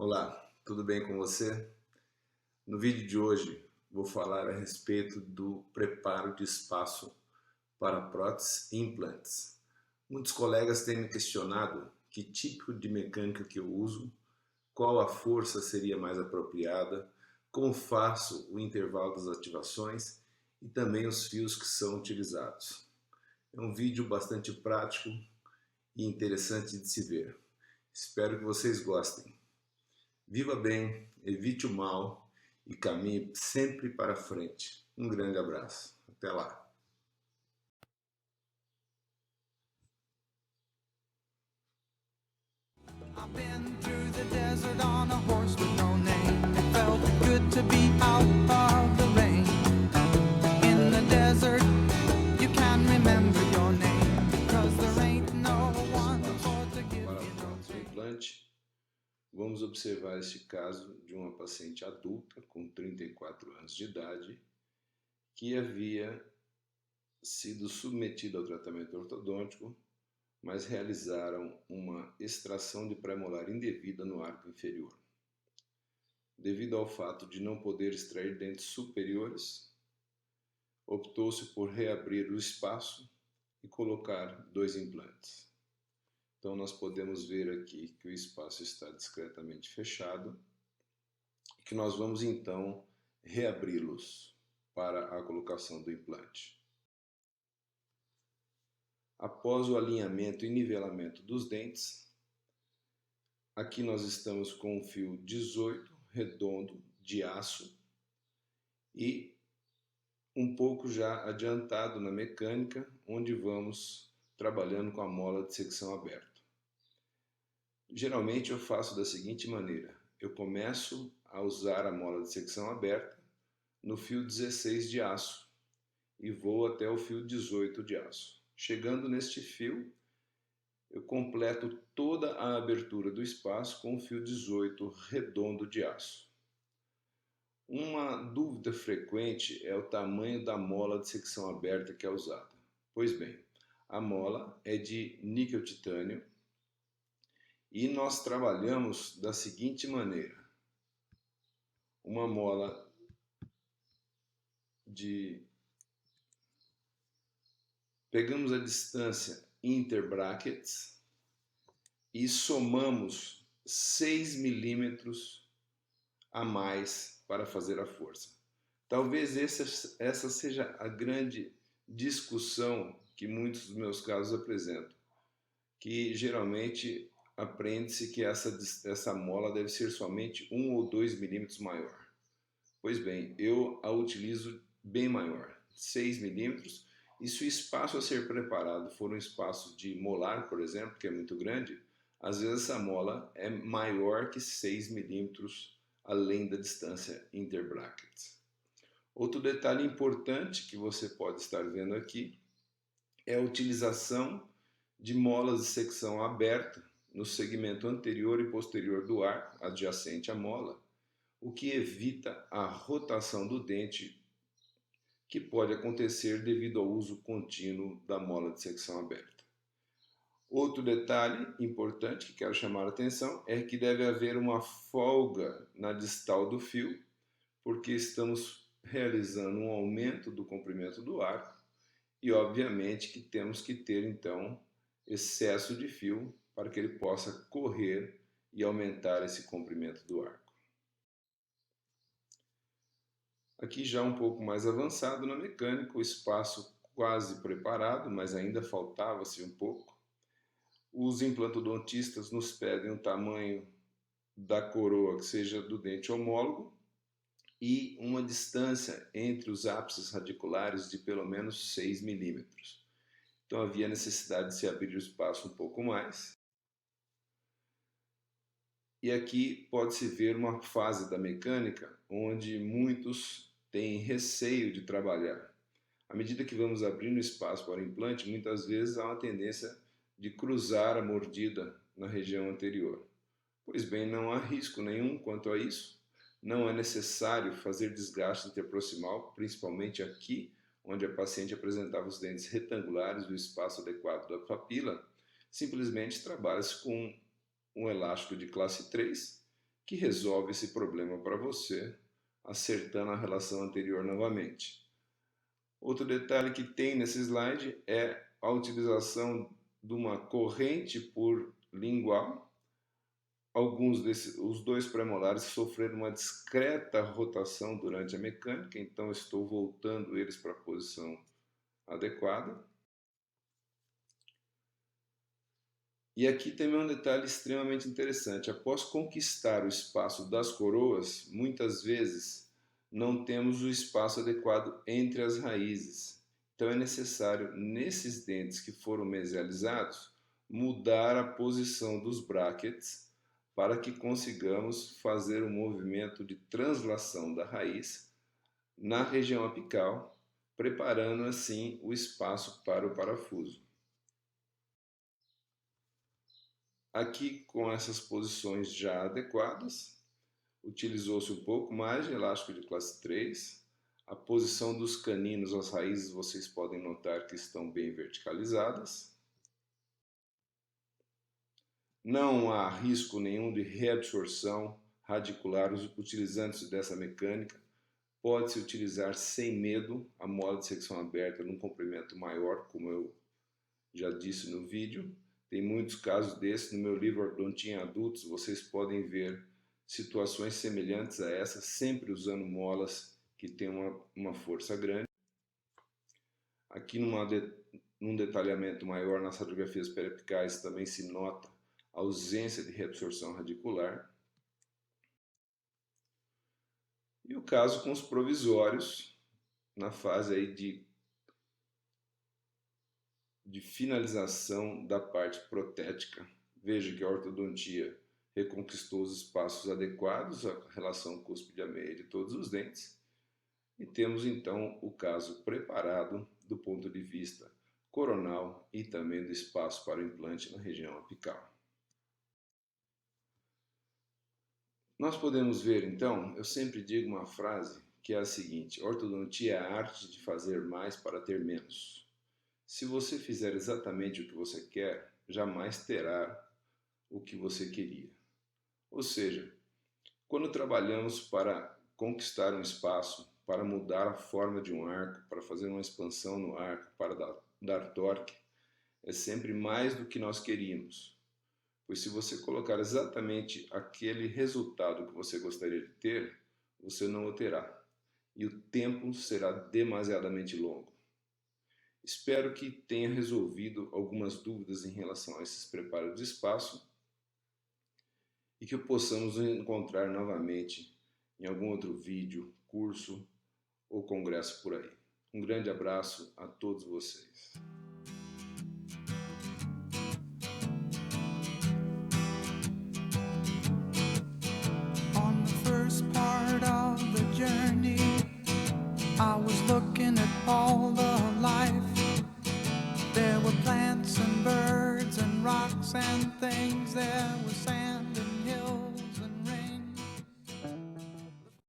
Olá, tudo bem com você? No vídeo de hoje vou falar a respeito do preparo de espaço para próteses e implantes. Muitos colegas têm me questionado que tipo de mecânica que eu uso, qual a força seria mais apropriada, como faço o intervalo das ativações e também os fios que são utilizados. É um vídeo bastante prático e interessante de se ver. Espero que vocês gostem. Viva bem, evite o mal e caminhe sempre para frente. Um grande abraço. Até lá. I've been through the desert on a horse with no name. It felt good to be out of the rain. In the desert, you can remember your name, because there ain't no one for to give Para you o no próximo pain. implante, vamos observar este caso de uma paciente adulta com 34 anos de idade que havia sido submetida ao tratamento ortodôntico, mas realizaram uma extração de pré-molar indevida no arco inferior. Devido ao fato de não poder extrair dentes superiores, optou-se por reabrir o espaço e colocar 2 implantes. Então nós podemos ver aqui que o espaço está discretamente fechado e que nós vamos então reabri-los para a colocação do implante. Após o alinhamento e nivelamento dos dentes, aqui nós estamos com um fio 18 redondo de aço e um pouco já adiantado na mecânica, onde vamos trabalhando com a mola de secção aberta. Geralmente eu faço da seguinte maneira: eu começo a usar a mola de secção aberta no fio 16 de aço e vou até o fio 18 de aço. Chegando neste fio, eu completo toda a abertura do espaço com o fio 18 redondo de aço. Uma dúvida frequente é o tamanho da mola de secção aberta que é usada. Pois bem, a mola é de níquel titânio e nós trabalhamos da seguinte maneira: uma mola de... Pegamos a distância interbrackets e somamos 6 milímetros a mais para fazer a força. Talvez essa seja a grande discussão que muitos dos meus casos apresentam, que geralmente aprende-se que essa mola deve ser somente 1 ou 2 milímetros maior. Pois bem, eu a utilizo bem maior, 6 milímetros, e se o espaço a ser preparado for um espaço de molar, por exemplo, que é muito grande, às vezes essa mola é maior que 6 milímetros além da distância interbrackets. Outro detalhe importante que você pode estar vendo aqui é a utilização de molas de secção aberta no segmento anterior e posterior do arco, adjacente à mola, o que evita a rotação do dente que pode acontecer devido ao uso contínuo da mola de secção aberta. Outro detalhe importante que quero chamar a atenção é que deve haver uma folga na distal do fio, porque estamos realizando um aumento do comprimento do arco e obviamente que temos que ter então excesso de fio para que ele possa correr e aumentar esse comprimento do arco. Aqui já um pouco mais avançado na mecânica, o espaço quase preparado, mas ainda faltava-se um pouco. Os implantodontistas nos pedem um tamanho da coroa que seja do dente homólogo e uma distância entre os ápices radiculares de pelo menos 6 milímetros. Então havia necessidade de se abrir o espaço um pouco mais. E aqui pode-se ver uma fase da mecânica onde muitos têm receio de trabalhar. À medida que vamos abrindo espaço para o implante, muitas vezes há uma tendência de cruzar a mordida na região anterior. Pois bem, não há risco nenhum quanto a isso. Não é necessário fazer desgaste interproximal, principalmente aqui, onde a paciente apresentava os dentes retangulares do espaço adequado da papila. Simplesmente trabalha-se com um elástico de classe 3, que resolve esse problema para você, acertando a relação anterior novamente. Outro detalhe que tem nesse slide é a utilização de uma corrente por lingual. Os dois premolares sofreram uma discreta rotação durante a mecânica, então estou voltando eles para a posição adequada. E aqui tem um detalhe extremamente interessante. Após conquistar o espaço das coroas, muitas vezes não temos o espaço adequado entre as raízes. Então é necessário, nesses dentes que foram mesializados, mudar a posição dos brackets para que consigamos fazer um movimento de translação da raiz na região apical, preparando assim o espaço para o parafuso. Aqui, com essas posições já adequadas, utilizou-se um pouco mais de elástico de classe 3. A posição dos caninos, as raízes, vocês podem notar que estão bem verticalizadas. Não há risco nenhum de reabsorção radicular utilizando-se dessa mecânica. Pode-se utilizar sem medo a mola de secção aberta num comprimento maior, como eu já disse no vídeo. Tem muitos casos desses. No meu livro Ortodontia em Adultos, vocês podem ver situações semelhantes a essa, sempre usando molas que têm uma força grande. Aqui num detalhamento maior nas radiografias periapicais também se nota a ausência de reabsorção radicular. E o caso com os provisórios, na fase aí de finalização da parte protética. Veja que a ortodontia reconquistou os espaços adequados, a relação cúspide-meia de todos os dentes. E temos então o caso preparado do ponto de vista coronal e também do espaço para o implante na região apical. Nós podemos ver então, eu sempre digo uma frase que é a seguinte: ortodontia é a arte de fazer mais para ter menos. Se você fizer exatamente o que você quer, jamais terá o que você queria. Ou seja, quando trabalhamos para conquistar um espaço, para mudar a forma de um arco, para fazer uma expansão no arco, para dar torque, é sempre mais do que nós queríamos. Pois se você colocar exatamente aquele resultado que você gostaria de ter, você não o terá. E o tempo será demasiadamente longo. Espero que tenha resolvido algumas dúvidas em relação a esses preparos de espaço e que possamos nos encontrar novamente em algum outro vídeo, curso ou congresso por aí. Um grande abraço a todos vocês. On the first part of the journey, I was looking at all the life. There were plants and birds and rocks and things. There was sand.